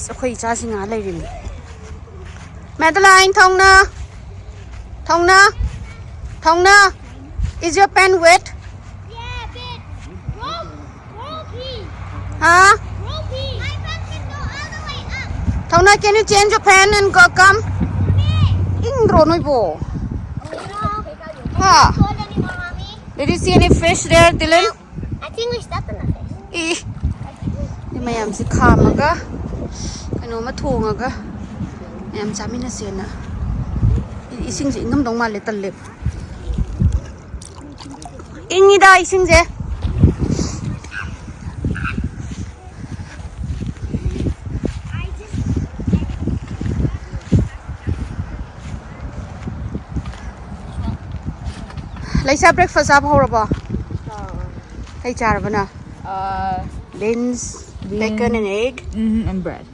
Khoi cha singa lai rin. Madeline, Thongna, is your pen wet? Yeah, bit. Ropey. Huh? Ropey. My pen can go all the way up. Thongna, can you change your pen and go come? Ingro noi bo. Ha. Did you see any fish there, Dylan? I think we stepped on a fish. Ni mayam si khamaga. Ano ma thongaga. Mayam chamina sena. Ising si ingam dong ma le talip. Ingida ising je. Laisa breakfast up horrible. Hey charabana. Beans, bacon and egg. And bread.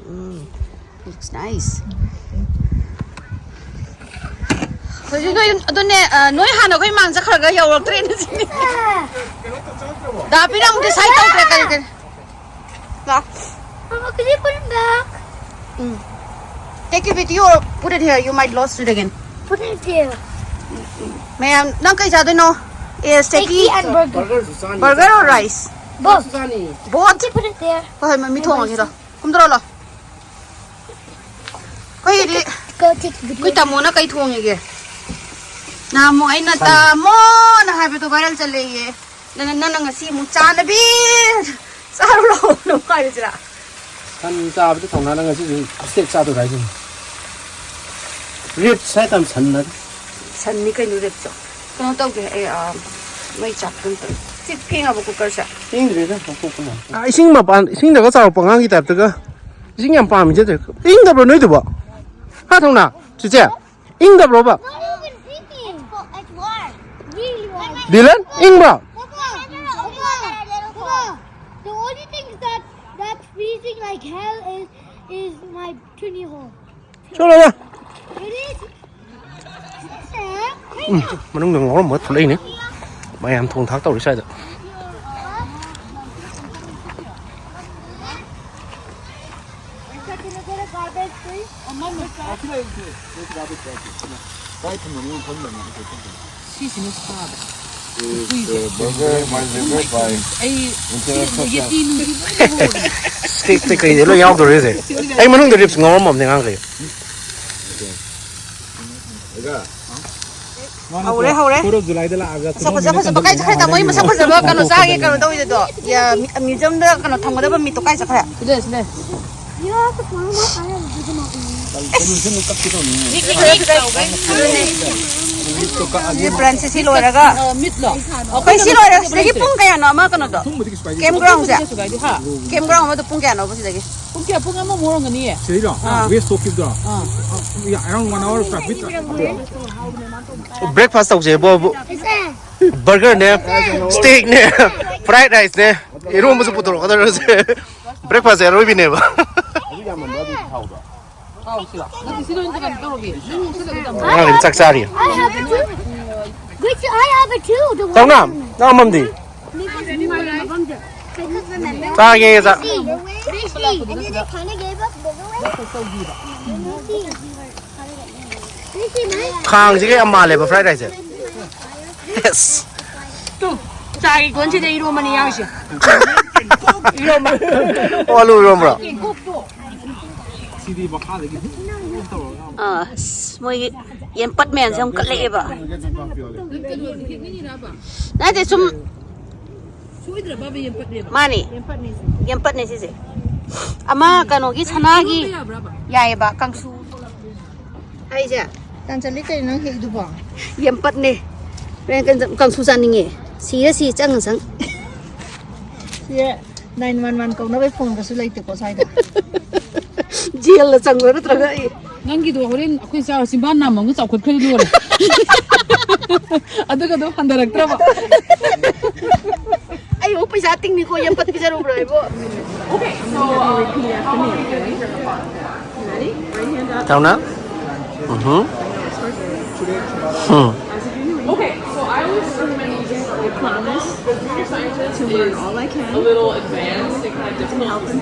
Looks nice. So you know, noi hana koi mang jakhraga yawrak train ji. Da pinang decide out kare kare. La. Mama, could you put it back? Take it with you or put it here. You might lost it again. Put it here. Ma'am, nang kai jadu no? Steaky and burger. Burger or rice? Both. Both. Put it there. Koi mami thong agi do. Kum dro lo. Koi di Go take the video. koi tamo na kai thong agi. Na mo ai na tamo na habi to viral chale ye. Na ngasi mu cha na bi. Saru lo no kai jira. Kan cha bu thong na ngasi steak cha to gai ji. Rib sai tam chan na. San ni kai nu rep cho. Kano tau ke mai chap tum tu. Sit king abu cooker sa. Ing de da ko ko na. Ising ma pan ising da ga cha pa ngang gi ta de ga. Ising yam pa mi je de. Ing da bro noi de ba. Ha thong na. Ji je. Ing da bro ba. Not even thinking. It's warm. Really warm. Dylan, ing ba. The only thing that's freezing like hell is my tunnel hole. Cho la ya. It is. Mà nó ngó mất thằng này nữa. Mà em thùng thác tàu đi sai rồi. Cái đấy nó nhau rồi đấy. Anh mà nó được điệp ngó mồm thì ngang kì. Hore. Masa kai sakha ta moi masa khaja ba kanu sage kanu doi de do. Ya museum da kanu thangda ba mi to kai sakha. Sile. You have to climb up. I have to do Ni branch si loiraga. Meat lo. Kai si loira sigi pung kaya no ma kanu do. Campground ja. Campground ma do pung kaya no ba si dagi. Pung mo mo ngani e. Sila. We stop it da. Yeah, around 1 hour plus bit. Breakfast tau je bo burger ne, steak ne, fried rice ne. Iru mo su putro ka da breakfast e roi bi ne ba. Ang chak chari. I have it too. Which I have it too. The one. Tao nam, tao mam di. Ta ge za. And then they kind of gave us Khang ji ge amma le ba fried rice. Yes. Chai kon chi de iru mani yang shi. Alu rom ra. Moi yem pat men sam kat le ba. Na de sum mani yem pat ne si ama kano gi chana gi yai ba kangsu ai ja Tan chali kai nang he du ba. yem pat ne ren kan kangsu san ninge si chang sang Ye 911 ko na bai phone ka su lai te ko sai da. jail la chang ra tra ga ai Nangi do horen akhoi sa simban na mang chau khot khoi lu le. Adaga do handarak tra ba. ai o paisa ting ni ko yem pat ki jaru bro bo Okay, so repeat after me. Ready? Right hand up. Tao na. Okay, so I was recommending just a promise to learn all I can. A little advanced and kind of difficult. Help and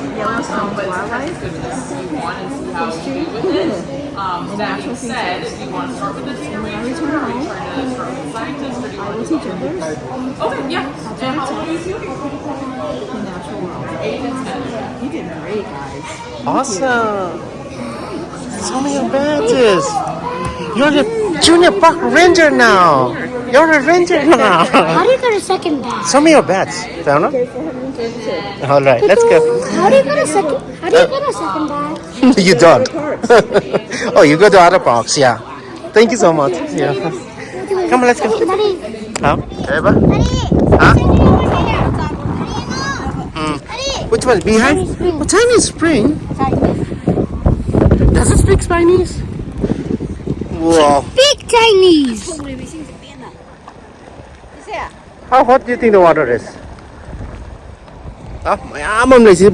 Yellowstone wildlife history and natural features. And when I return home, I will teach others the natural world. You did great, guys. Awesome. So many badges. You're the junior park ranger now. You're a ranger now. How do you get a second badge? Show me your badge, Fiona. Okay, 426. All right, let's go. How do you get a second? How do you get a second badge? You don't. Oh, you go to other parks, yeah. Thank you so much. Yeah. Come on, let's go. Daddy, Huh? Eva? Huh? Which one? Behind? Oh, Chinese spring. Does it speak Chinese? Wow. Big Chinese. How hot do you think the water is? Đó, mày mầm này chứ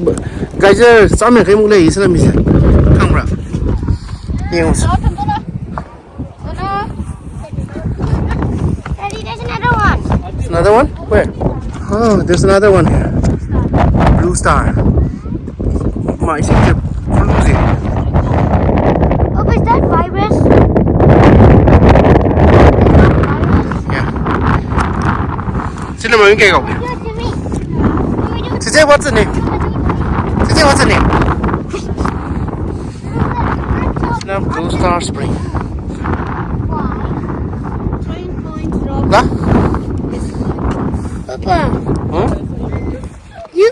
Geyser sao mày cái mũ này sao mình không ra. Nhưng Daddy, there's another one. another one? Where? Oh, there's another one here. Blue star. My sister blue. Oh, is that virus? Yeah. Xin mời cái cậu. Today, what's the name? Today, what's the name? Snap Blue Star Spring. Đó? Papa, Huh? you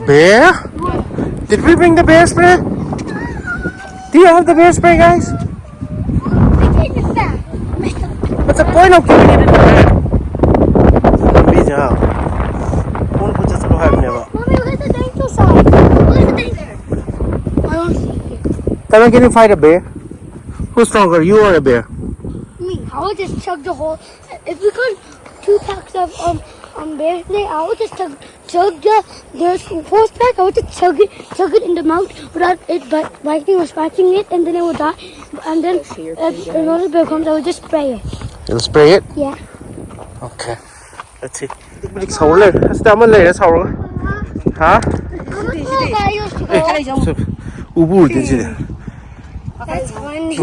Bear? Did we bring the bear spray? Do you have the bear spray, guys? What's the point of giving it in the bag? Amazing. One put just go have never. Mommy, look at the dinosaur. Look at the dinosaur. I don't see it. Tara, can you fight a bear? Who's stronger, you or a bear? Me, I would just chug the whole. If we got 2 packs of bear today, I would just chug the 4th pack. I would just chug it in the mouth without it biting or scratching it, and then it would die. And then if another bear comes, I would just spray it. You'll spray it? Yeah. Okay. Let's see. Big soulเลยแต่มันเลยsoulฮะ 우부 되지. That's funny.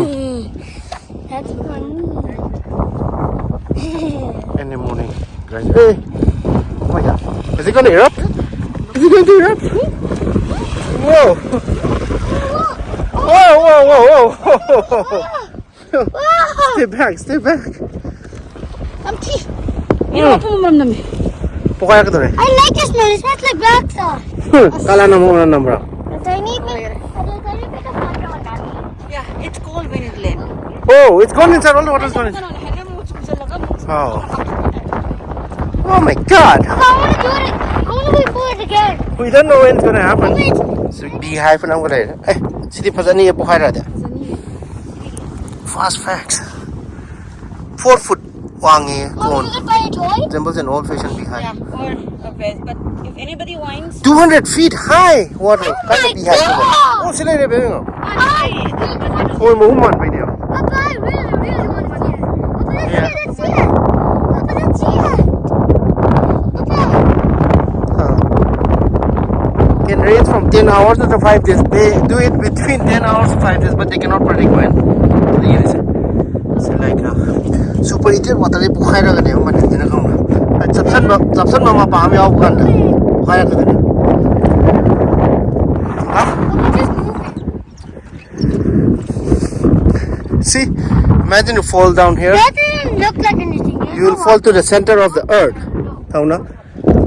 That's funny. In the morning, guys. Hey, oh my God, is it gonna erupt? Is it going to erupt? Whoa! Whoa! Whoa! Stay back! Stay back! Pokoknya ke tuh. I like the smell. It smells like black sauce. Kala na mo na number. Tiny bit of water on that. Yeah, it's cold when it left. Oh, it's gone inside. All the water's gone inside. Oh. Oh my God! I want to do it. I want to wait for it again. We don't know when it's gonna happen. So beehive na ko rin. Eh, sidi pa zani po kaya rada. Fast facts. 4 foot wangi Mom, cone. you can buy a toy? Resembles an old-fashioned beehive. Yeah, or a vest. But if anybody whines, 200 feet high water. Oh Kaya my beehive ko. God! Oh, sila rin ba yun? I Oh, mahuman pa niyo. Papa, I really want to see it. Papa, Yeah. let's see it. Papa, let's see it. Papa. Can range from 10 hours to 5 days. They do it between 10 hours to 5 days, but they cannot predict when. So like super heated water ay bukhay na ganyan man hindi na kung at sapsan mama pa kami ako ganda bukhay na ganyan. Huh? Papa, just move it. See, imagine you fall down here. That didn't look like anything. You will fall to the center of the earth. Tauna?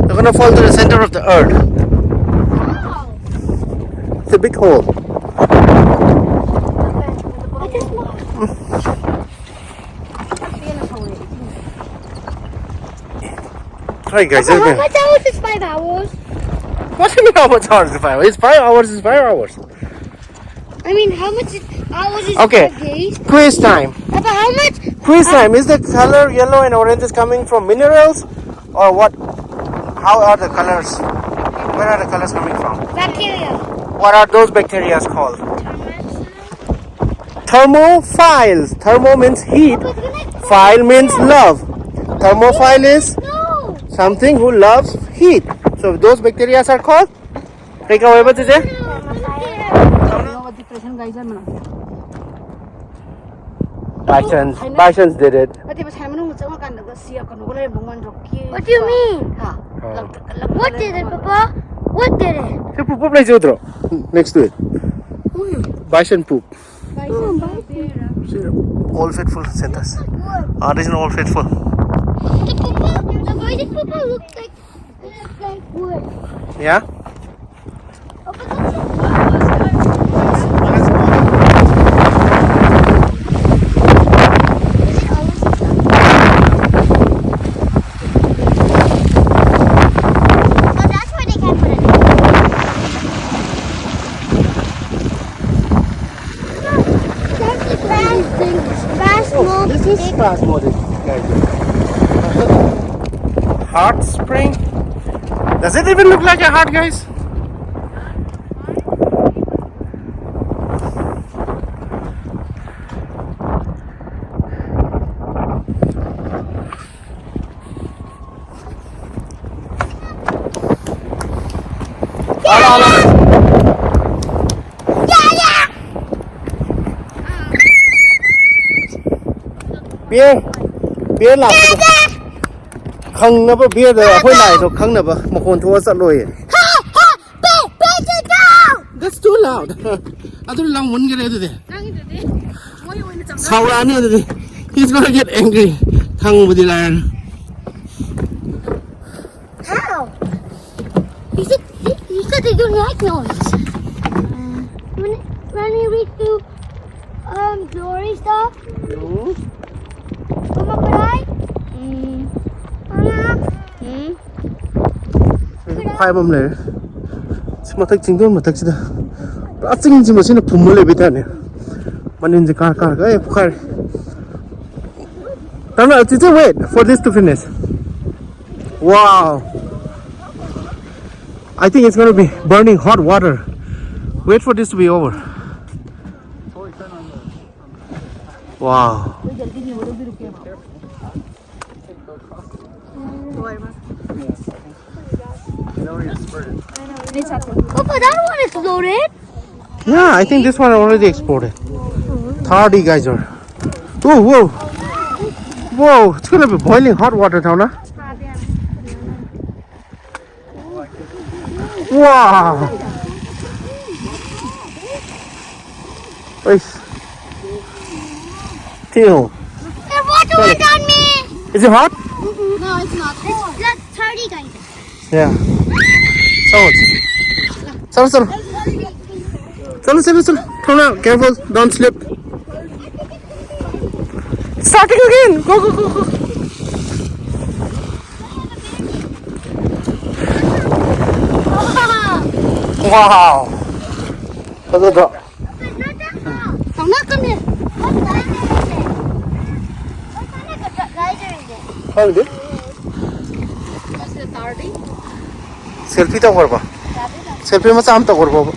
You're gonna fall to the center of the earth. Wow. It's a big hole. I just moved. Alright guys, Papa, how much hours is 5 hours? what do you mean how much hours is 5 hours? It's 5 hours, it's 5 hours. I mean, how much hours is Okay. 5 days? Quiz time. Papa, how much? Quiz time. Is the color yellow and orange is coming from minerals or what? How are the colors? Where are the colors coming from? Bacteria. What are those bacteria called? Thermophiles. Thermo means heat. Phile means love. Thermophile is No. something who loves heat. So those bacteria are called Kay kaway ba tije? Yung depression geyser man. Bactions did it. Ati ba sa manung mo kan daga siya kan wala yung bungan rocky. What do you mean? Ha. What did it, Papa? What did it? So poop like otro. Next to it. Bison poop. All faithful centers. This is all faithful. Why did Papa look like wood? Yeah? This is spasmodic. Heart spring? Does it even look like a heart, guys? Beer là không nó có beer rồi hồi này rồi không nó mà còn thua sợ rồi. That's too loud. I don't know muốn cái này rồi. Sau ra nữa rồi. He's gonna get angry. Thằng vừa đi làm. How? He said they don't like noise. When we read through glory stuff. Mama, could I? Mama. Hai bom này. Mà thách chính thôi mà thách chứ. Đã chính gì mà xin là phum mới lấy về thế này. Mà nên gì car cái khai. Tao nói just wait for this to finish. Wow. I think it's gonna be burning hot water. Wait for this to be over. Wow. Papa, that one exploded. Yeah, I think this one already exploded. Tardy geyser. Oh, whoa. Whoa, it's gonna be boiling hot water now, huh? Wow. Wait. Theo. The water went on me. Is it hot? No, it's not. That's tardy geyser. Yeah. Chalo. Come on, careful, don't slip. Starting again. Go. Wow. Look at that. Come on, come here. How is it? That's the tardy. Selfie to korba. Selfie ma sam to korba.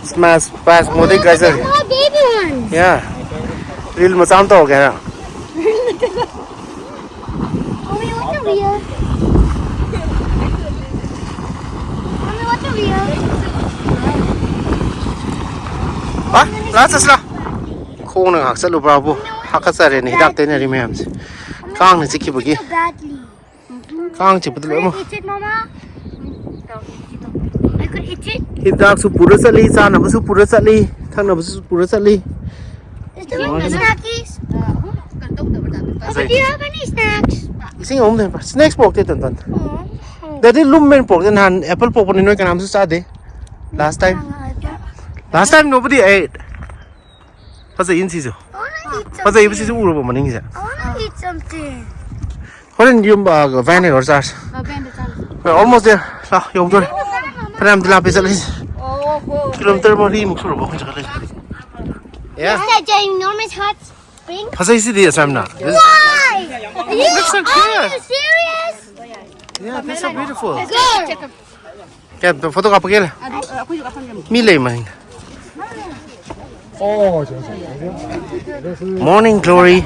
Smash modi geyser. Oh, baby one. Yeah. Reel ma sam to ho gaya. Mommy, what's the real? Mommy, what's the real? Ah, last la. Khong na hak salu bravo. Hak sa re ni dak te na ri ma'am. Kang na chiki bagi. So badly. Kang chi budlo mo. Could I eat it, Mama? I could eat it. Hidak su pura chali cha na su pura chali. Thang na su pura chali. Is there any snackies? Papa, do you have any snacks? Ising om den snacks pok te ton ton. Oh. Daddy lum men pok den han apple pok ni noi ka nam su cha de. Last time nobody ate. Pasa yin si jo. I want to eat Pasa ibu si su uro bo maning sa. I want to eat something. Horen yum ba van or sa. We're almost there. La yom dor. Pram dila pe chali. Kilometer mo ri muk suro bo khon chali. Yeah. Is that ginormous hot spring? Pasa isi di asam na. Why? Looks so clear. Are you serious? Yeah, that's so beautiful. Good. Kaya photo ka pagel. Mi lay man. Morning glory.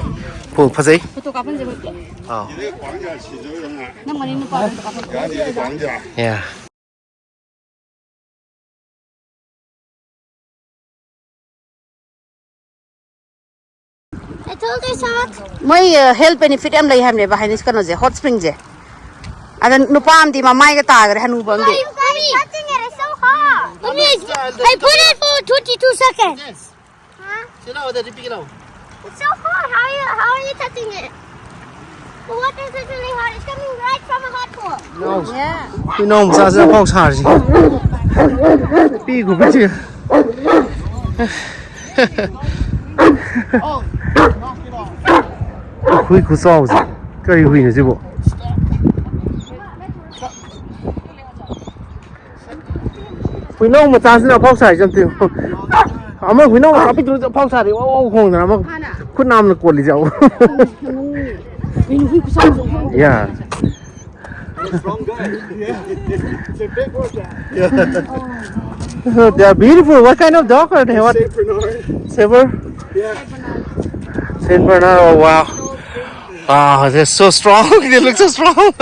Pool pasay. Oh. Yeah. build this hut? ไม่ health benefit อะไรแฮมเนี่ยบ้านนี้ก็น่าจะ hot spring เจ้อันนั้นนุปามที่มาไม่ก็ตายกันฮันูบังดิ Mommy, touching it is so hot. Mommy, I put it for 22 seconds. Huh? Sit down there, pick it up. It's so hot. How are you touching it? The water is really hot. It's coming right from a hot pool. No. Yeah. You know, I'm sorry, I'm sorry. Pico, pico. Hui khu sao gì? Cái gì hui này chứ bộ? Hui nông mà ta sẽ là phong xài trong tiền. À mà hui nông mà bị tụi phong xài thì ô không là mà cứ nằm là cuộn đi dạo. Yeah. They are beautiful. What kind of dog are they? What? Saint Bernard. Yeah. Saint Bernard. Oh wow. Wow, they're so strong. They look so strong.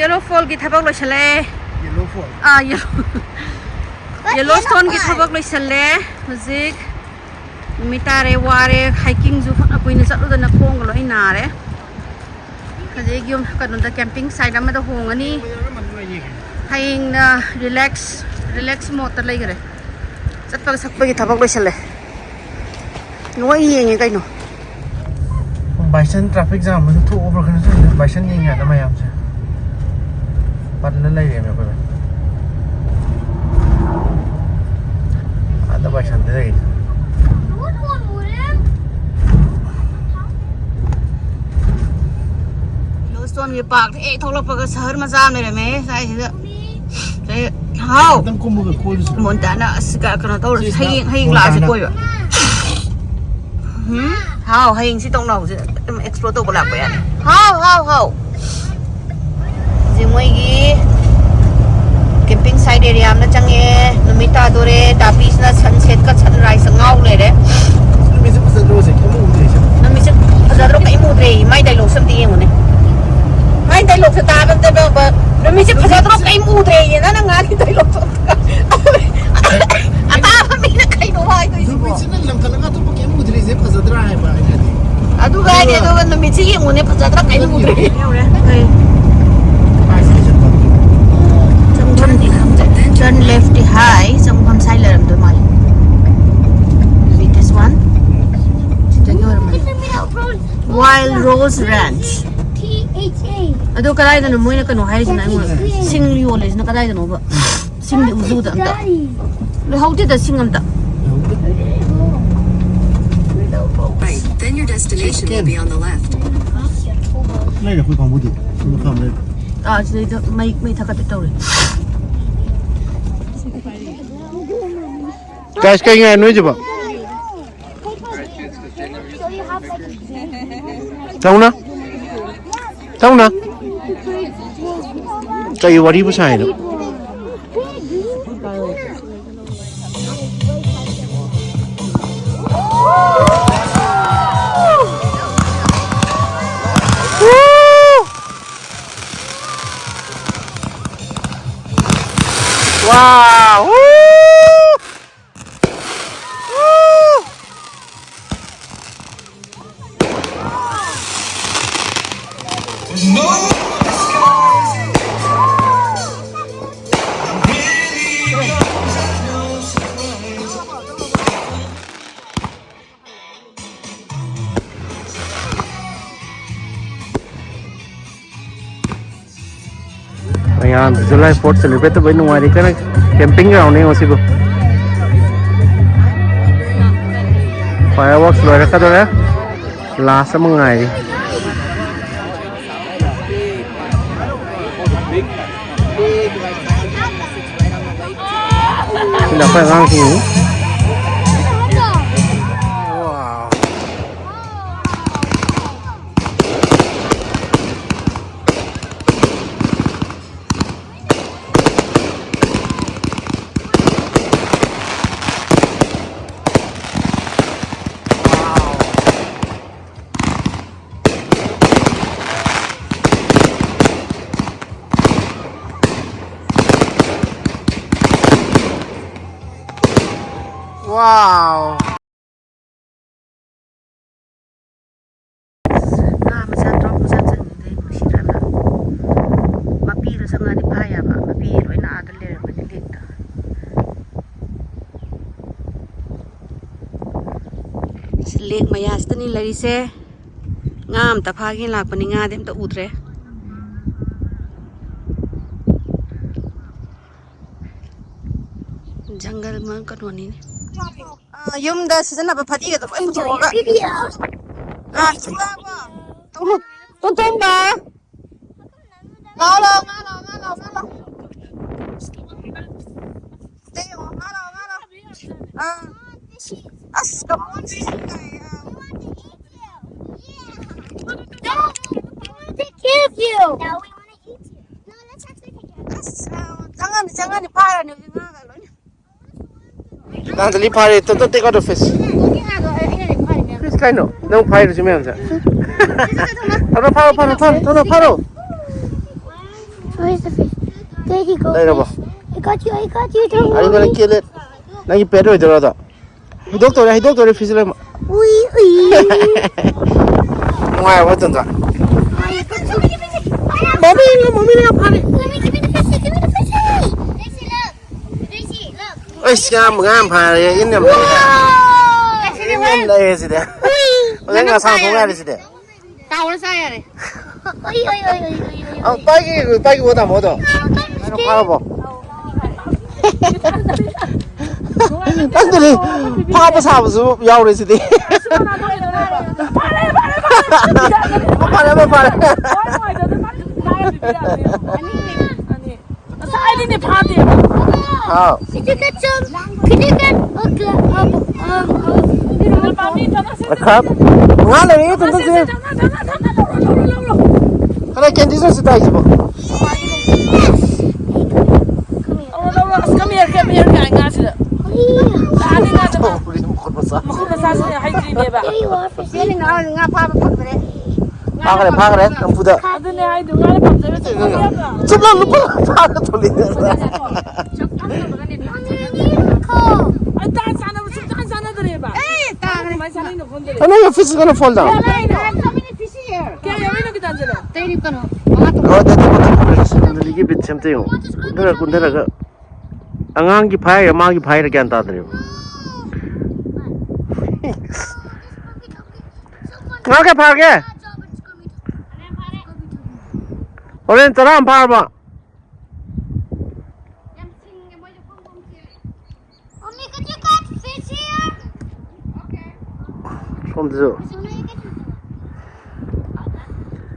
Yellow fall กี่ทับเลยเฉลย Yellow fall. Yellowstone กี่ทับเลยเฉลยมุสิกมีตาเรวาเร hiking จูฟังคุยในสัตว์ตัวนักโขงก็เลยน่าเร่ก็จะยิ่งกันนั่นแต่ camping site แล้วไม่ต้องห่วงอันนี้ให้relax mode อะไรกันเลยจัดไปสักไปกี่ทับเลยเฉลยน้อยยังไงกันเนาะ Bison traffic jamมันทุกอุปกรณ์ทุกอย่าง Bison ยังไงทำไมอ่ะปัดเล่นอะไรเนี่ยไปada Bisonได้ Yellowstone กี่ปากที่ทอลปากก็สหรัฐมาจ้ามเลยไหมใช่ใช่ใช่ how ตั้งกุมมือคุยสิ มอนตาน่ะสกัดกันตัวให้ยิงลาสิกุยแบบhow ให้ยิงสิตรงเราสิต้อง explore ตัวกลับไปอ่ะ how จริงไหมกี้ camping site area นั่นจังเย่นมิตาตัวเร่ดาบิสน่ะ sunset กับ sunrise เงาเลยเด้มีสิบเปอร์เซ็นต์รู้สิเขาไม่รู้เลยใช่ไหม นั่นมีสิภาษาตรงไอ้มูดเลยไม่ได้ลงสัมตีอย่างนี้ไม่ได้ลงสตาร์มันแต่แบบนั่นมีสิภาษาตรงไอ้มูดเลยนั่นงานที่ได้ลงสตาร์ตามันมีนักใครดูไว้ตัวสิ ไม่ใช่นั่นลำกันนะครับทุกคนมูดเลยสิภาษาตราให้ไปเนี่ยดิ ดูไงเดี๋ยวนั่นมีสิอย่างนี้ภาษาตรงไอ้มูดเลยturn left the high จังคำใช้เลยรำด้วยมั้ย this one จะเยอะมั้ย Wild Rose Ranch THA. ดูก็ได้แต่หนูไม่ได้ก็หนูให้ฉันนะมึงซิงลิโอเลยฉันก็ได้แต่หนูแบบซิงเดือดสู้แต่อันต่อเลยเขาที่แต่ซิงอันต่อ Right, then your destination will be on the left. ไม่ได้คุยความพูดดิไม่คำเลย จะไม่ทักกันติดตัวเลย Guys, kaya nga ano yun ba? Tahu na? Kayo wari ba sa akin? Wow! Ayan, July 4th celebrate với ngoài thì cái camping ground này aussi bu. Fireworks rồi cái đó đấy. Last mga ngày. Sila pa ang hangin. Wow. ꯃꯌꯥꯁꯤꯗꯅꯤ ꯂꯩꯔꯤꯁꯦ ꯉꯥ ꯑꯝꯇ ꯐꯥꯒꯦ ꯂꯥꯛꯄꯅꯤ ꯉꯥꯗꯤ ꯑꯝꯇ ꯎꯗ꯭ꯔꯦ jungle ꯀꯩꯅꯣꯅꯤ ꯌꯨꯝꯗ ꯁꯤꯖꯤꯟꯅꯕ ꯐꯗꯤꯒꯗꯣ ꯂꯣꯏ ꯄꯨꯊꯣꯛꯑꯒ ꯇꯣꯝꯕ ꯂꯥꯎ ꯂꯥꯎ ꯉꯥ ꯂꯥꯎ ꯉꯥ ꯂꯥꯎ ꯉꯥ ꯂꯥꯎ ꯑꯁ ꯀꯃꯣꯟ ꯆꯪꯉꯅꯤ ꯐꯥꯔꯅꯤ ꯍꯧꯖꯤꯛ ꯉꯥꯒ ꯂꯣꯏꯅ Natalie, pare, don't take out the fish. Fish kind of. No pare, you mean? Paro. Where's the fish? There you go. Leiram. Fish. I got you. Don't Are you worry. gonna kill it? Now you pet with the other. Doctor, fish. Wee. Why, what's on that? Mommy, pare. Let me give me the fish. Daisy, look. Oh, scam, pare, in the is it there? Then I sound where is it there? Tao sao vậy? Oh, bike, what I'm motor. I don't powerful. Actually, Papa's house, your is it? Oh. Could you get A cup? Well, I eat it. And I can just die. Come here, guys. Pagare, and put up. I know your fish is gonna fall down. I'm coming to fish here. Oh, that's what I'm give it something. Angang ki fire, Magi fire again. Okay, Parke. Oren Taram Parma. Mommy, could you catch fish here? From the zoo.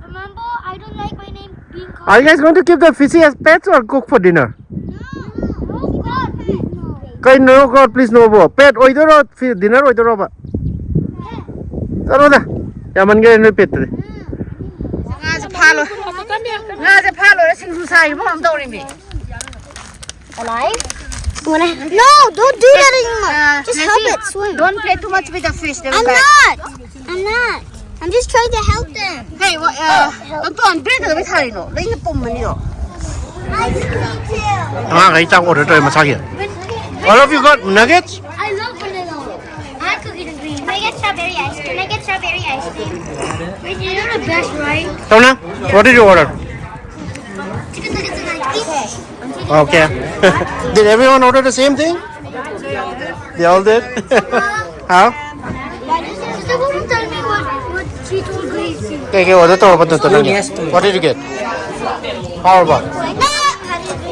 Remember, I don't like my name being called. Are you guys going to keep the fishy as pets or cook for dinner? No, God, please no. Pet, either or dinner, either or. Yaman get in the pit. Alive? No, don't do that anymore. Just help it swim. Don't play too much with the fish. I'm not. I'm just trying to help them. Hey, don't break the metal. No, let me put money. I just need to. I can't order to Macha. All of you got nuggets? I love vanilla. I cookies and cream. Can I get strawberry ice cream? You're the best, right? Tona, what did you order? Chicken nuggets and ice cream. Okay. Did everyone order the same thing? They all did? How? Sister wouldn't tell me what she told Gracie. Okay, what did you get? How about?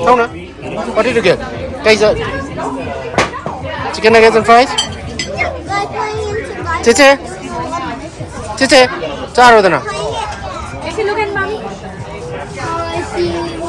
Tona, what did you get? Geyser. Chicken nuggets and fries? Chiche. Charo dana. If you look at mommy. I see you.